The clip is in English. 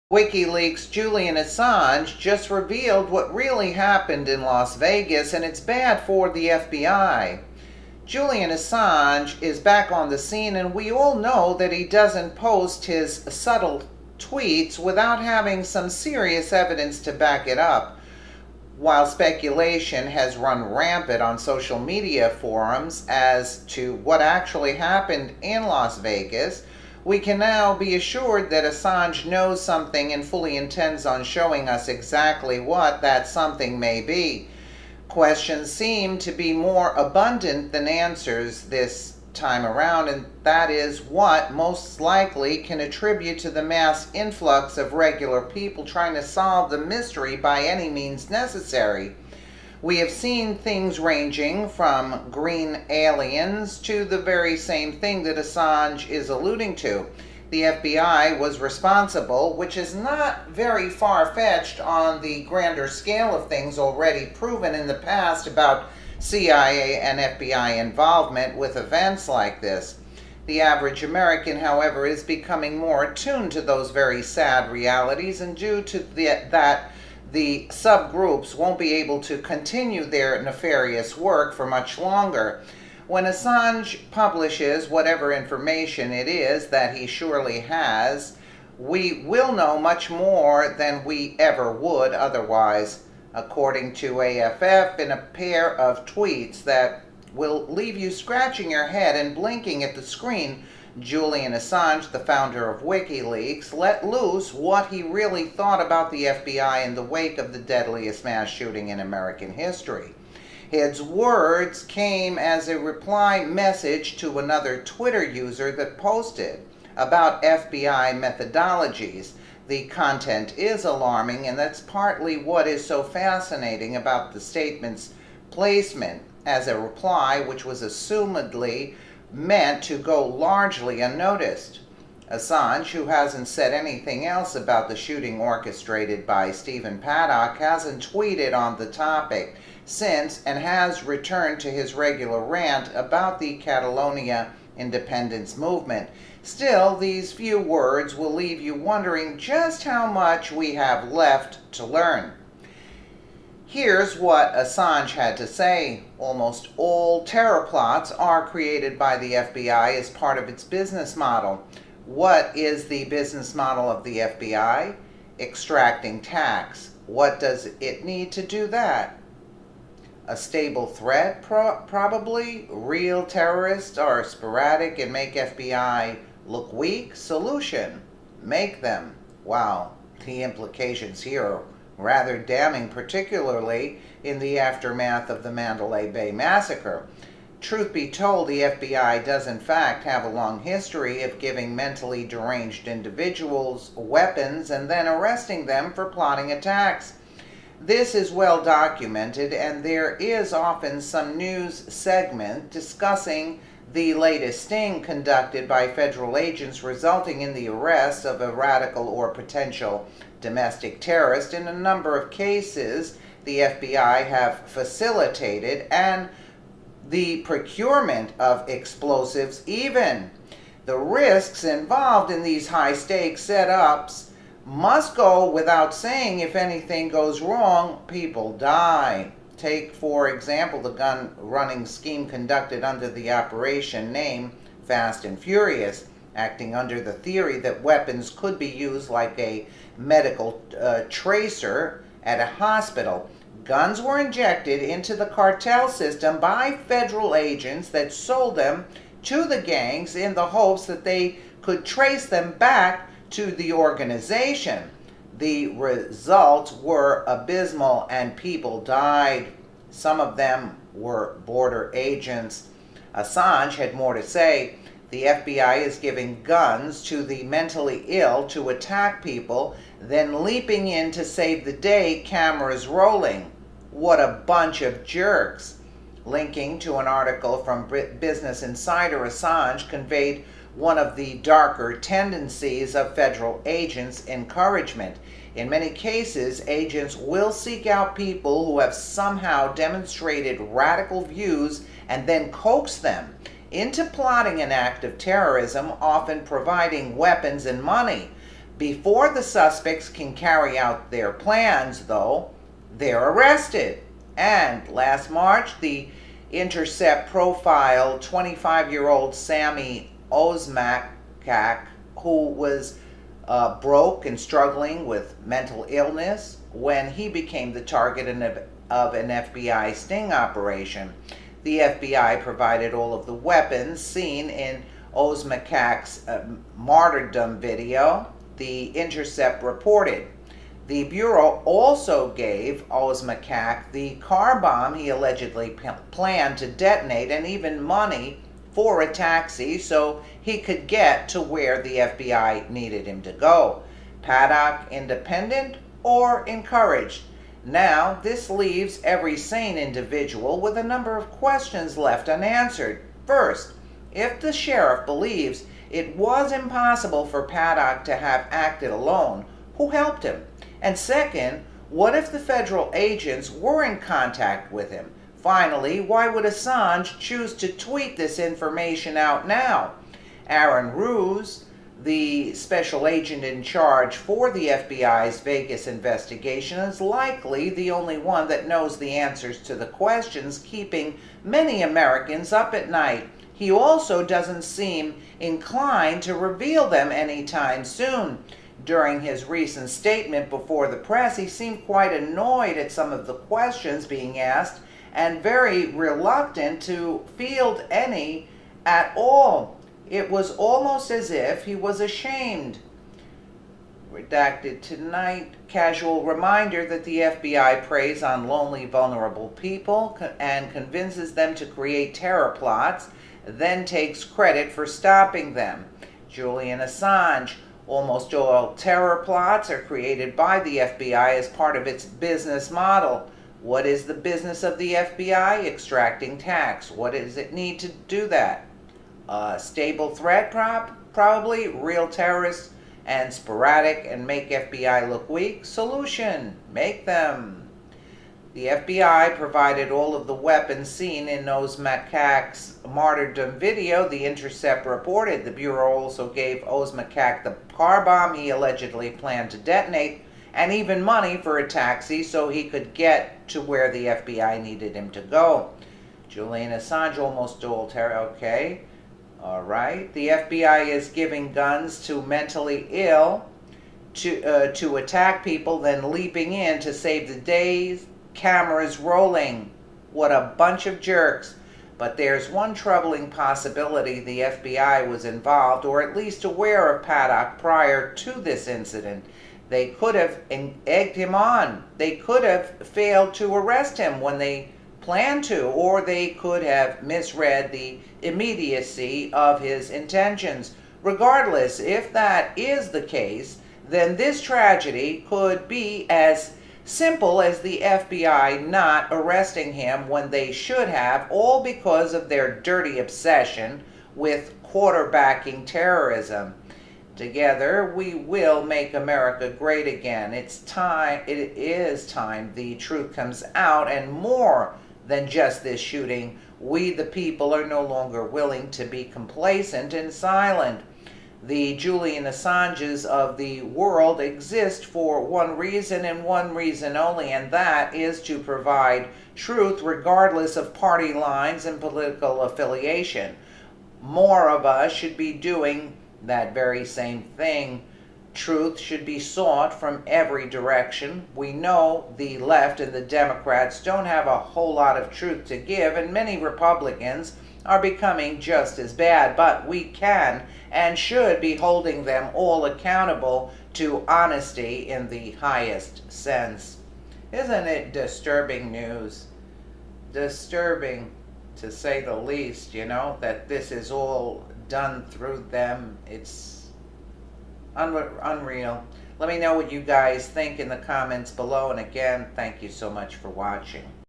Wikileaks Julian Assange just revealed what really happened in Las Vegas, and it's bad for the FBI. Julian Assange is back on the scene, and we all know that he doesn't post his subtle tweets without having some serious evidence to back it up. While speculation has run rampant on social media forums as to what actually happened in Las Vegas, we can now be assured that Assange knows something and fully intends on showing us exactly what that something may be. Questions seem to be more abundant than answers this time around, and that is what most likely can attribute to the mass influx of regular people trying to solve the mystery by any means necessary. We have seen things ranging from green aliens to the very same thing that Assange is alluding to. The FBI was responsible, which is not very far-fetched on the grander scale of things already proven in the past about CIA and FBI involvement with events like this. The average American, however, is becoming more attuned to those very sad realities, and due to that, the subgroups won't be able to continue their nefarious work for much longer. When Assange publishes whatever information it is that he surely has, we will know much more than we ever would otherwise, according to AFF in a pair of tweets that will leave you scratching your head and blinking at the screen. Julian Assange, the founder of Wikileaks, let loose what he really thought about the FBI in the wake of the deadliest mass shooting in American history. His words came as a reply message to another Twitter user that posted about FBI methodologies. The content is alarming, and that's partly what is so fascinating about the statement's placement as a reply, which was assumedly meant to go largely unnoticed. Assange, who hasn't said anything else about the shooting orchestrated by Stephen Paddock, hasn't tweeted on the topic since and has returned to his regular rant about the Catalonia independence movement. Still, these few words will leave you wondering just how much we have left to learn. Here's what Assange had to say. Almost all terror plots are created by the FBI as part of its business model. What is the business model of the FBI? Extracting tax. What does it need to do that? A stable threat, probably. Real terrorists are sporadic and make FBI look weak. Solution: make them. Wow, the implications here are rather damning, particularly in the aftermath of the Mandalay Bay massacre. Truth be told, the FBI does in fact have a long history of giving mentally deranged individuals weapons and then arresting them for plotting attacks. This is well documented, and there is often some news segment discussing the latest sting conducted by federal agents resulting in the arrest of a radical or potential domestic terrorist. In a number of cases, the FBI have facilitated and the procurement of explosives even. The risks involved in these high-stakes setups must go without saying. If anything goes wrong, people die. Take, for example, the gun-running scheme conducted under the operation name Fast and Furious, acting under the theory that weapons could be used like a medical tracer at a hospital. Guns were injected into the cartel system by federal agents that sold them to the gangs in the hopes that they could trace them back to the organization. The results were abysmal and people died. Some of them were border agents. Assange had more to say. The FBI is giving guns to the mentally ill to attack people, then leaping in to save the day, cameras rolling. What a bunch of jerks. Linking to an article from Business Insider, Assange conveyed one of the darker tendencies of federal agents' encouragement. In many cases, agents will seek out people who have somehow demonstrated radical views and then coax them into plotting an act of terrorism, often providing weapons and money. Before the suspects can carry out their plans, though, they're arrested. And last March, the Intercept profiled 25-year-old Sammy Osmakak, who was broke and struggling with mental illness when he became the target of an FBI sting operation. The FBI provided all of the weapons seen in Osmakak's martyrdom video, the Intercept reported. The Bureau also gave Osmakak the car bomb he allegedly planned to detonate and even money for a taxi so he could get to where the FBI needed him to go. Paddock independent or encouraged? Now, this leaves every sane individual with a number of questions left unanswered. First, if the sheriff believes it was impossible for Paddock to have acted alone, who helped him? And second, what if the federal agents were in contact with him? Finally, why would Assange choose to tweet this information out now? Aaron Ruse, the special agent in charge for the FBI's Vegas investigation, is likely the only one that knows the answers to the questions keeping many Americans up at night. He also doesn't seem inclined to reveal them anytime soon. During his recent statement before the press, he seemed quite annoyed at some of the questions being asked and very reluctant to field any at all. It was almost as if he was ashamed. Redacted tonight, casual reminder that the FBI preys on lonely, vulnerable people and convinces them to create terror plots, then takes credit for stopping them. Julian Assange. Almost all terror plots are created by the FBI as part of its business model. What is the business of the FBI? Extracting tax. What does it need to do that? Stable threat, probably. Real terrorists and sporadic and make FBI look weak. Solution: make them. The FBI provided all of the weapons seen in Osmakak's martyrdom video, the Intercept reported. The Bureau also gave Osmakak the car bomb he allegedly planned to detonate and even money for a taxi so he could get to where the FBI needed him to go. Julian Assange, almost all terror. Okay. All right. The FBI is giving guns to mentally ill to attack people, then leaping in to save the days. Cameras rolling. What a bunch of jerks. But there's one troubling possibility: the FBI was involved, or at least aware of Paddock prior to this incident. They could have egged him on. They could have failed to arrest him when they planned to, or they could have misread the immediacy of his intentions. Regardless, if that is the case, then this tragedy could be as simple as the FBI not arresting him when they should have, all because of their dirty obsession with quarterbacking terrorism. Together, we will make America great again. It's time, it is time the truth comes out, and more than just this shooting. We, the people, are no longer willing to be complacent and silent. The Julian Assanges of the world exist for one reason and one reason only, and that is to provide truth regardless of party lines and political affiliation. More of us should be doing that very same thing. Truth should be sought from every direction. We know the left and the Democrats don't have a whole lot of truth to give, and many Republicans are becoming just as bad, but we can and should be holding them all accountable to honesty in the highest sense. Isn't it disturbing news? Disturbing, to say the least, that this is all done through them. It's unreal. Let me know what you guys think in the comments below, and again, thank you so much for watching.